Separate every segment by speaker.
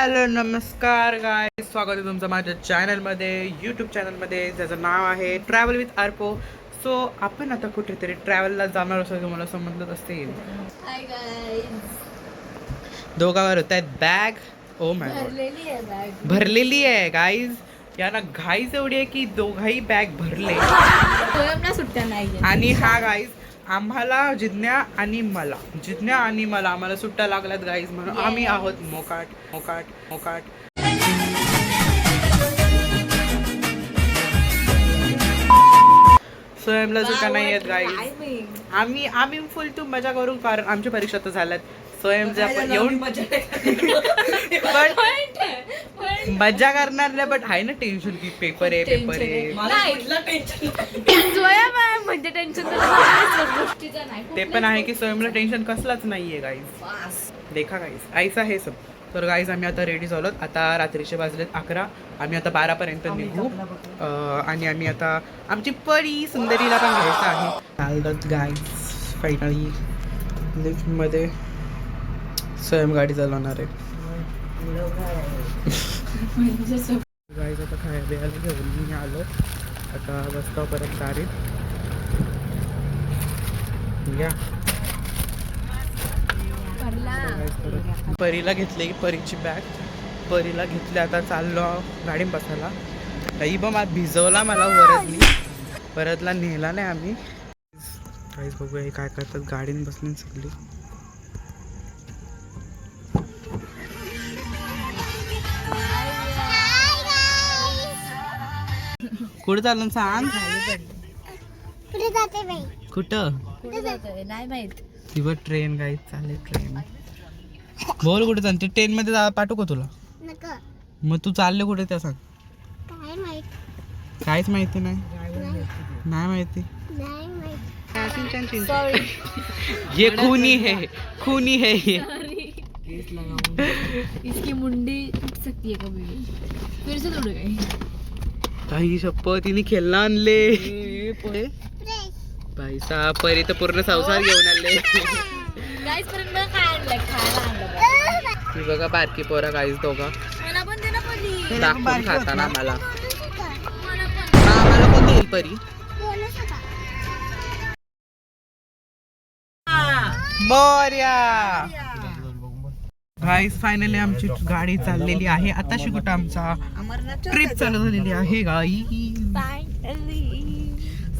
Speaker 1: Hello नमस्कार guys, स्वागत आहे तुमचं माझ्या चॅनलमध्ये, यूट्यूब चॅनलमध्ये, ज्याचं नाव आहे ट्रॅव्हल विथ आर्को. सो आपण आता कुठेतरी ट्रॅव्हलला जाणार असं तुम्हाला समजत असेल.
Speaker 2: हाय गाइस,
Speaker 1: दोघांवर होत आहेत बॅग. ओ माय गॉड,
Speaker 2: भरलेली आहे बॅग.
Speaker 1: भरलेली आहे गाईज. यांना घाईच एवढी आहे की दोघाही बॅग भरले.
Speaker 2: स्वयंना सुट्ट्या नाही
Speaker 1: आणि हा गाईज आम्हाला जिज्ञा आणि मला आम्हाला सुट्ट्या लागल्यात गाईज, म्हणून आम्ही आहोत मोकाट मोकाट मोकाट. स्वयंला सुट्ट्या नाही आहेत गाईज. आम्ही फुल टू मजा करू, कारण आमच्या परीक्षा तर झाल्यात. स्वयंचे आपण येऊन मजा करणार नाही, बट आहे ना टेन्शन की पेपर आहे.
Speaker 2: म्हणजे टेन्शन
Speaker 1: ते पण आहे की स्वयंला टेन्शन कसलाच नाहीये गाईज. देखा गाईज, ऐसा हे सब. तर गाईज आम्ही आता रेडी झालो. आता रात्रीचे वाजलेत 11. आम्ही आता 12 निघू. आणि आम्ही आता आमची परी सुंदरीला पण घ्यायचं आहे. चालत गाईज फायनली लिफ्टमध्ये स्वयं गाडी चालवणार आहे. गाईज आता खाया बियाला घेऊन मी आलो. आता बसतो परत गाडीत. या परीला घेतली परीची बॅग. परीला घेतली. आता चाललो गाडीत बसायला. काही बा भिजवला मला परतला नेला नाही आम्ही. काहीच बघूया हे काय करतात. गाडीत बसली सगळी. कुठं चाललं सांग. कुठं
Speaker 2: नाही माहित.
Speaker 1: ती बघ ट्रेन गाईत चालले. ट्रेन बोल कुठे चालते. ट्रेन मध्ये पाठवू का तुला. मग तू चालले कुठे त्या सांग. काहीच माहिती नाही. नाही माहिती. ये खूनी है ये.
Speaker 2: इसकी मुंडी टूट सकती है कभी भी. फिर से तोड़ गई.
Speaker 1: काही शपथ तिने खेळणं आणले. पैसा परी तर पूर्ण संसार घेऊन आले.
Speaker 2: गाइस पर्यंत काय आणलं, खायला आणलं.
Speaker 1: ती बघा बारकी पोरा गाईस दोघा
Speaker 2: मला पण दे ना परी.
Speaker 1: दाखवून खाताना आम्हाला
Speaker 2: मला
Speaker 1: पण देईल परी. बर्या गाईस फायनली आमची गाडी चाललेली आहे. आता कुठं आमचा ट्रिप चालू झालेली आहे गाई.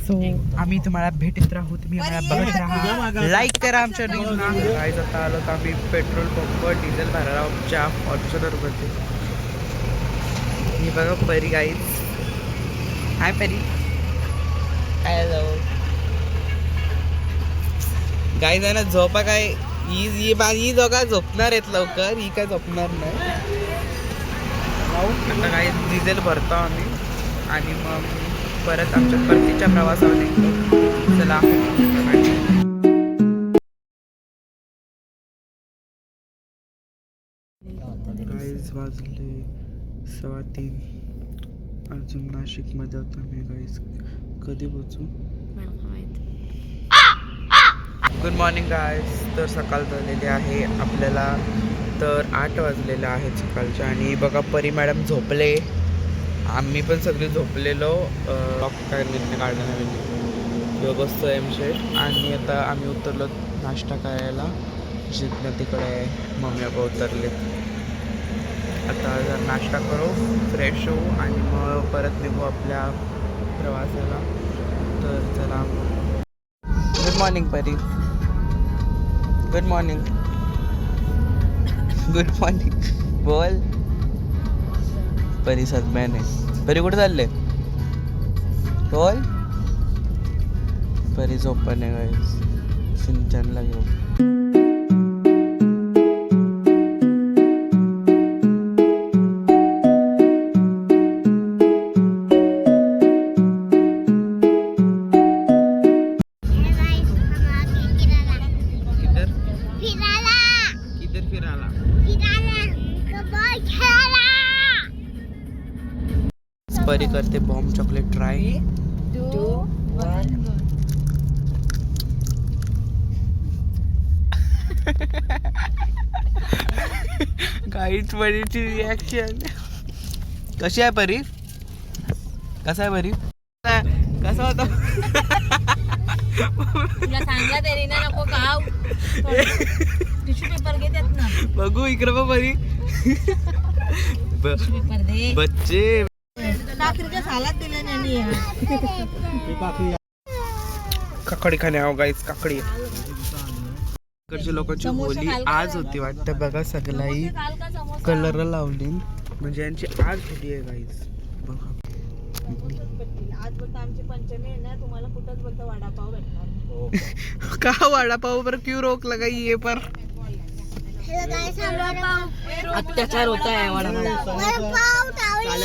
Speaker 1: सो आम्ही तुम्हाला भेटत राहू. तुम्ही आम्हाला बघत राहा. लाईक करा आमच्या रीलला. गाईज आता आलो तर आम्ही पेट्रोल पंपवर डिझेल भरायला आमच्या फॉर्च्युनरमध्ये. ही बघा परी गाईज. हाय परी. हॅलो गाईज आहे ना. झोपा काय ही दोघा झोपणार आहेत लवकर. ही काय झोपणार नाही. आता काही डिझेल भरतो आम्ही आणि मग परत आमच्या परतीच्या प्रवासावर निघतो. चला गाईज वाजले 3:15. अजून नाशिकमध्ये आता मी गाईज कधी पोचू. Good morning guys. तर सकाळ झालेली आहे आपल्याला. तर 8 वाजलेले आहेत सकाळचे. आणि बघा परी मॅडम झोपले. आम्ही पण सगळे झोपलेलो. काय निर्णय काढला नाही बसतो एमशेट. आणि आता आम्ही उतरलो नाश्ता करायला. जिथनं तिकडे मम्मी बाबा उतरले. आता जर नाश्ता करू, फ्रेश होऊ आणि मग परत निघू आपल्या प्रवासाला. तर चला. गुड मॉर्निंग परी. Good morning. गुड मॉर्निंग बोल. परी सदम्याने. परी कुठे चालले बोल. परी झोपाने गाईस. सिंचनला घेऊ. परी करते बॉम्ब चॉकलेट ट्राय.
Speaker 2: 2, 1
Speaker 1: काय गाईड परीची रिॲक्शन कशी आहे परी? कसा आहे परी? कसा होता?
Speaker 2: तुला सांगला तरी ना नको खाऊ. टिश्यू पेपर घे त्यात ना.
Speaker 1: बघू इकडे बघ परी.
Speaker 2: टिश्यू पेपर दे.
Speaker 1: बच्चे
Speaker 2: काकडीच्या सालात दिले नाही.
Speaker 1: काकडी खाणे आहो गाईस काकडी. इकडच्या लोकांची होली आज होती वाटतं बघा सगळी कलर लावली म्हणजे यांची आज होली आहे गाईस बघा.
Speaker 2: आज बोलता आमची पंचमी आहे ना तुम्हाला कुठंच बोलता वडापाव भेटणार.
Speaker 1: का वडापाव पर क्यों रोक लगाई ये पर?
Speaker 2: अत्याचार होता है वडापाव.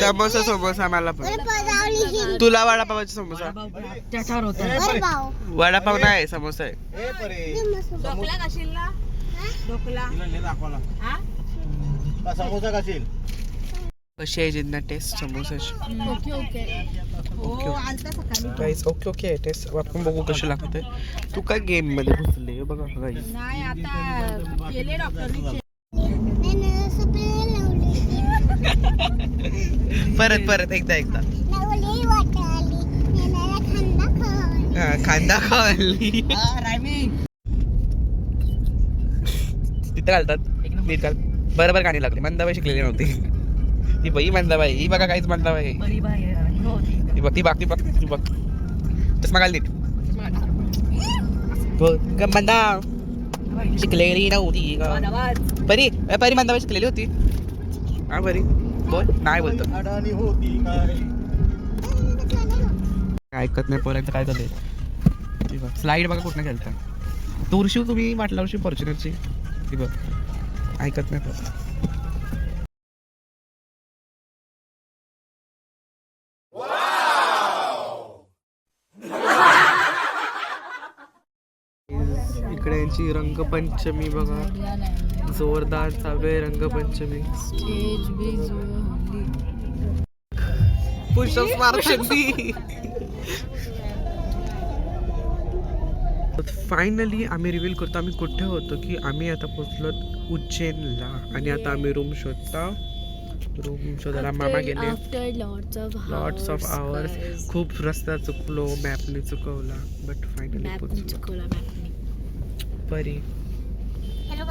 Speaker 1: समोसा समोसा मला पण. तुला वडापावाचा समोसा?
Speaker 2: अत्याचार होता है.
Speaker 1: वडापाव नाही समोसा आहे.
Speaker 2: ढोकला खाशील ना? ढोकला
Speaker 3: समोसा खाशील?
Speaker 1: कशी आहे जिन्ना टेस्ट समोसाची?
Speaker 2: Okay okay. हो आलता सकाळी.
Speaker 1: गाईस ओके ओके टेस्ट आपण बघू कशी लागते. तू काय गेम मध्ये घुसले बघा गाईस.
Speaker 2: नाही आता केले डॉक्टरनी.
Speaker 1: परत परत एकदा एकदा खांदा खाल्ली तिथं घालतात नीट घाल. बरोबर गाणी लागली. मंदाबाई शिकलेली नव्हती ती बाई. मंदाबाई ही बघा काहीच मंदाबाई. ती बघ ती बघ ती बघ ती बघ चष्मा घाल नीट. मंदा शिकलेली नव्हती का परी? परी मंदाबाई शिकलेली होती. हा परी बोल. नाही बोलतो
Speaker 3: अडाणी होती काय?
Speaker 1: ऐकत नाही पोरांचं काय चाललंय. स्लाईड बघा कुठनं खेळता. तुळशी तुम्ही वाटला वर्षी फॉर्च्युनरची ती बघ ऐकत नाही पोरं. इकडे यांची रंगपंचमी बघा जोरदार चालू आहे. रंगपंचमी पुष्प मार्शली. फायनली आम्ही रिव्हील करतो आम्ही कुठे होतो की आम्ही आता पोचलो उज्जैनला आणि आता आम्ही रूम शोधता. रूम शोधायला मामा गेले. लॉट्स ऑफ आवर्स खूप रस्ता चुकलो. मॅपने चुकवला बट फायनली पोचलो. परी
Speaker 4: हेलो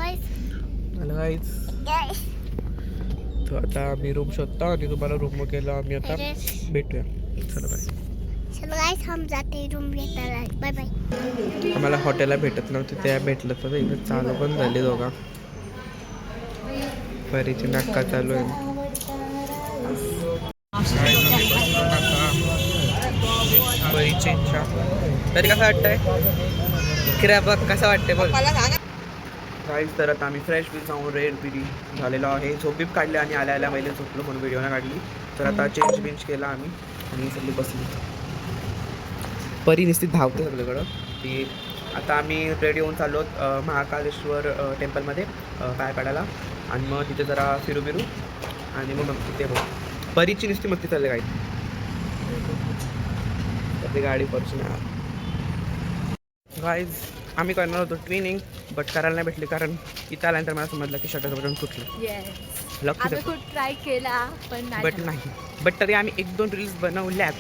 Speaker 1: गाईज तो आता आम्ही रूम शोधता आणि तुम्हाला रूम गेला आम्ही आता भेटूया. चला बाय.
Speaker 4: चलो गाइस हम जाते रूम लेकर. Bye bye.
Speaker 1: आम्हाला हॉटेलला भेटत नव्हते त्या भेटलं तर इकडे चालू पण झाली दोघा. परीची नाटका चालू आहे. परीची इच्छा तरी कसं वाटतंय? इकडे बघ कसं वाटतंय बघ. काहीच तर आता आम्ही फ्रेश बी जाऊन रेड बिरी झालेलो आहे. झोपीप काढली आणि आल्या आल्या पहिले झोपलो म्हणून व्हिडिओ नाही काढली. तर आता चेंज बिंच केला आम्ही आणि सगळी बसली. परी नुसती धावते सगळीकडं ती. आता आम्ही रेडी होऊन चाललो महाकालेश्वर टेम्पलमध्ये पाय पाडायला आणि मग तिथे जरा फिरू बिरू आणि मग तिथे बघ परीची नुसती मस्ती चालली काही. आपली गाडी फॉर्च्युनर गाईज आम्ही करणार होतो ट्विनिंग बट करायला नाही भेटली कारण इथं आल्यानंतर मला समजलं की शटरचं बटन सुटलं. लकी
Speaker 2: खूप ट्राय केला पण
Speaker 1: बट नाही. बट तरी आम्ही 1-2 रील्स बनवल्यात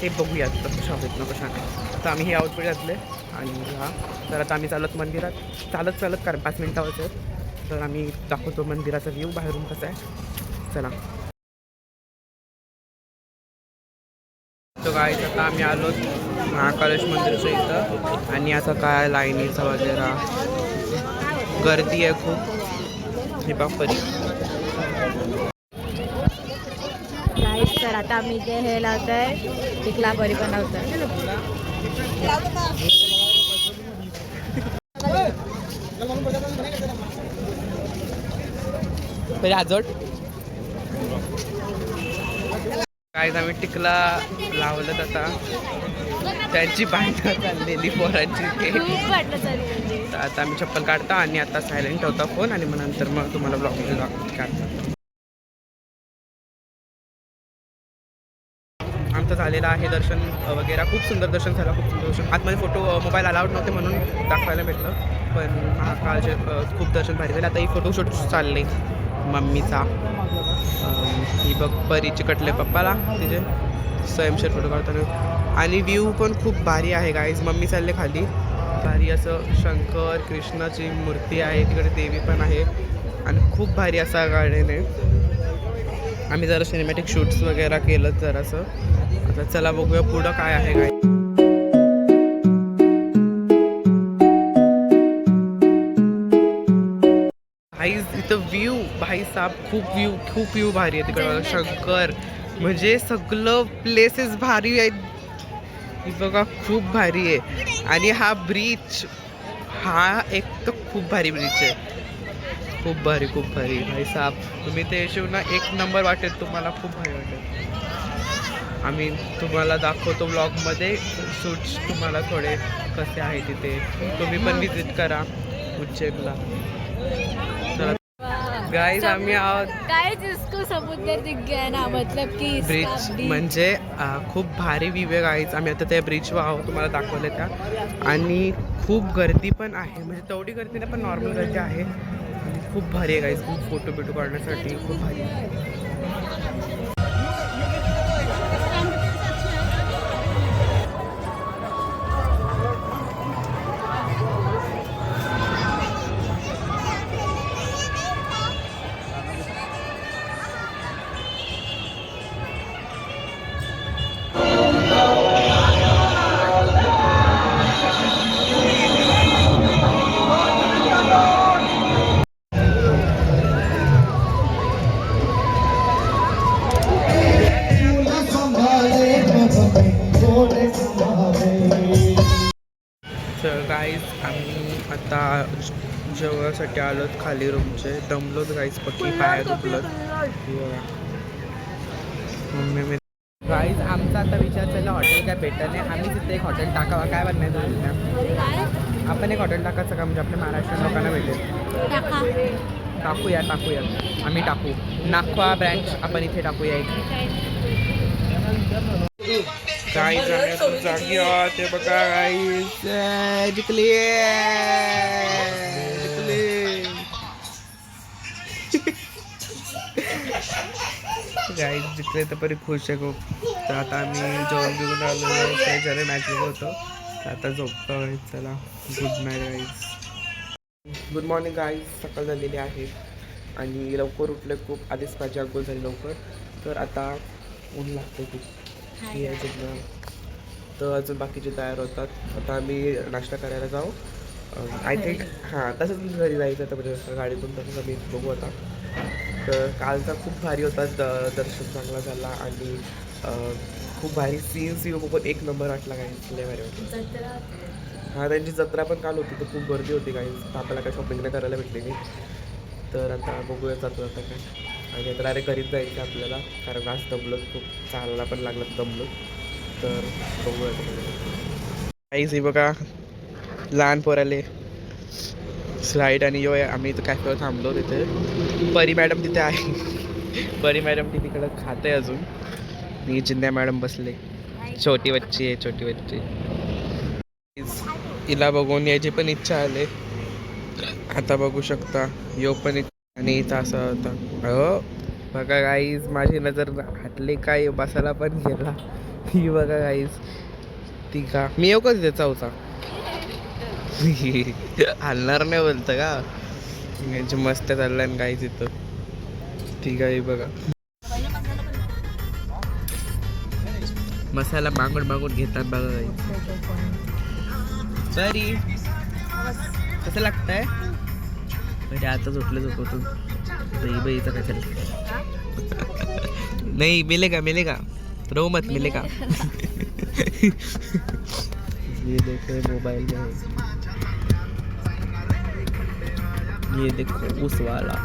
Speaker 1: ते बघूयात कशा होत ना कशा नाही. तर आम्ही हे आउटफिट घातले आणि हा तर आता आम्ही चालत मंदिरात चालत कारण 5 मिनिटावरच आहे. तर आम्ही दाखवतो मंदिराचा व्ह्यू बाहेरून कसा आहे. चला. तो गाईज आता आम्ही आलो महाकालेश्वर मंदिराच्या इथं आणि आता काय लाईनीचा वगैरे गर्दी आहे खूप. हे बापरी
Speaker 2: तर आता आम्ही इथे हे लावतोय टिकला परी पण लावतोय.
Speaker 1: पहिले आजोड काय आम्ही टिकला लावलं आता त्यांची भांडणं चाललेली पोरांची ते.
Speaker 2: खूप वाटलं तरी
Speaker 1: तर आता आम्ही चप्पल काढता आणि आता सायलेंट ठेवता फोन आणि मग नंतर मग तुम्हाला ब्लॉगमध्ये दाखवतो काढता. आमचं झालेलं आहे दर्शन वगैरे. खूप सुंदर दर्शन झालं. खूप सुंदर दर्शन. आतमध्ये फोटो मोबाईल अलाउड नव्हते म्हणून दाखवायला भेटलं पण महाकालचे खूप दर्शन भारी झाले. आता ही फोटोशूट चालले मम्मीचा ही बघ परीचे कटले पप्पाला तिचे स्वयंशर फोटो काढताना. आणि व्ह्यू पण खूप भारी आहे गाईज. मम्मी चालले खाली. भारी असं शंकर कृष्णाची मूर्ती आहे, तिकडे देवी पण आहे आणि खूप भारी असा गार्डन आहे. आम्ही जरा सिनेमॅटिक शूट्स वगैरे केलं जरासं. आता चला बघूया पुढं काय आहे काय. भाईज इथं व्ह्यू भाई साहेब खूप व्ह्यू भारी आहे तिकडं. शंकर म्हणजे सगळं प्लेसेस भारी आहेत. ही बघा खूप भारी आहे. आणि हा ब्रिज हा एक तर खूप भारी ब्रिज आहे. खूप भारी भाई साहेब. तुम्ही ते येशील ना एक नंबर वाटेल तुम्हाला, खूप भारी वाटेल. आम्ही तुम्हाला दाखवतो व्लॉगमध्ये शूट्स तुम्हाला थोडे कसे आहे तिथे. तुम्ही पण विजिट करा उज्जैनला. गाइस आम्ही आहोत
Speaker 2: गाइस इसको समुद्र दिख गया ना, मतलब की
Speaker 1: ब्रिज म्हणजे खूप भारी व्ह्यू आहे गाईज. आम्ही आता त्या ब्रिजवर आहोत, तुम्हाला दाखवले त्या. आणि खूप गर्दी पण आहे, म्हणजे तेवढी गर्दी नाही पण नॉर्मल गर्दी आहे. आणि खूप भारी आहे गाईज. खूप फोटो बिटो काढण्यासाठी खूप भारी आहे. तर गाईज आम्ही आता जेवणासाठी आलोत खाली रूमचे. दमलोत गाईज, पक्की पाय दुखलोत. मम्मी गाईज आमचा आता विचार चालला हॉटेल काय भेटत नाही. आम्ही तिथे एक हॉटेल टाकावा. काय बनायचं तुझ्या? आपण एक हॉटेल टाकायचं का, म्हणजे आपल्या महाराष्ट्रीयन लोकांना भेटेल. टाकूया आम्ही टाकू. नाखवा ब्रँच आपण इथे टाकूया एक. गाईज आम्ही जागी आहोत. ते बघा गाईज जिंकली गाईज जिंकले तर बरी खुश आहे खूप. तर आता आम्ही जेवण बिवून आलो, काही जरा मॅच होतो. आता झोपतो गाईज. चला good night guys. Good morning guys. सकाळ झालेली आहे आणि लवकर उठले खूप. आधीच माझी अंघोळ झाली लवकर. तर आता ऊन लागते खूप. तर अजून बाकीचे तयार होतात. आता आम्ही नाश्ता करायला जाऊ. आय थिंक हां तसंच घरी जायचं आता, म्हणजे गाडीतून तसंच आम्ही बघू आता. तर कालचा खूप भारी होता. दर्शन चांगला झाला आणि खूप भारी सीन्स बघून एक नंबर वाटला काही लय भारी वाटलं. हां त्यांची जत्रा पण काल होती, तर खूप गर्दी होती काही. आपल्याला काय शॉपिंग नाही करायला भेटली नाही. तर आता बघूया जातो आता काय. आणि आता डायरेक्ट घरीच जायचं आपल्याला, कारण आज दमलो खूप, चालायला पण लागलं दमलो. तर बघूया काहीच बघा लहान पोराले स्लाईड. आणि यो आम्ही इथं कॅफेवर थांबलो. तिथे परी मॅडम तिथे आहे. परी मॅडम ती तिकडं खाते अजून. मी जिंद्या मॅडम बसले. छोटी बच्ची आहे, छोटी बच्ची. हिला बघून यायची पण इच्छा आली. आता बघू शकता यो पण. आणि इथं असं होता. हो बघा गाईज माझी नजर हटली काय, बसायला पण गेला. ही बघा गाईज ती का. मी येऊ का तिथे चौथा हलणार नाही बोलतं का. यांची मस्त चाललं गाईज तिथं. ती गाई बघा मसाला मागून घेतात बघा गाईज. सॉरी कसं लागतंय. म्हणजे आता झोपतून बाईचा काय चाललं. नाही मिलेगा रो मत मिलेगा. ये देखो मोबाइल में, ये देखो उस वाला.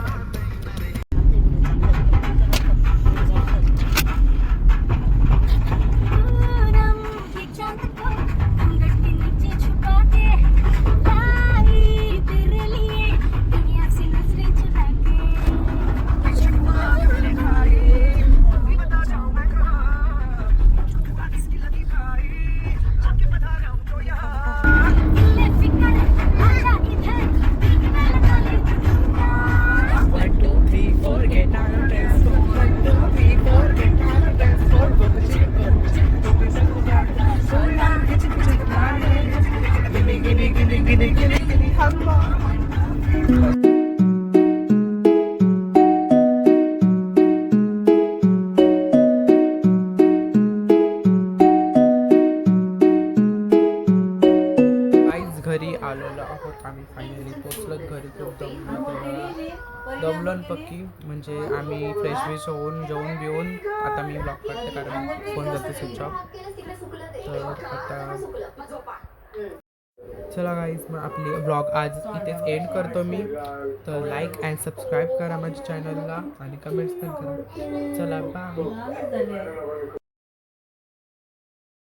Speaker 1: आलेलो आहोत आम्ही फायनली पोचलो घरी. खूप दमलो पक्की म्हणजे आम्ही फ्रेश फ्रेश होऊन जेवून बिवून आता मी ब्लॉग काढते कारण फोन जाते स्विच ऑफ. तर आता चला गाईज मग आपली ब्लॉग आज इथेच एंड करतो मी. तर लाईक अँड सबस्क्राईब करा माझ्या चॅनलला आणि कमेंट्स पण करा. चला बाय.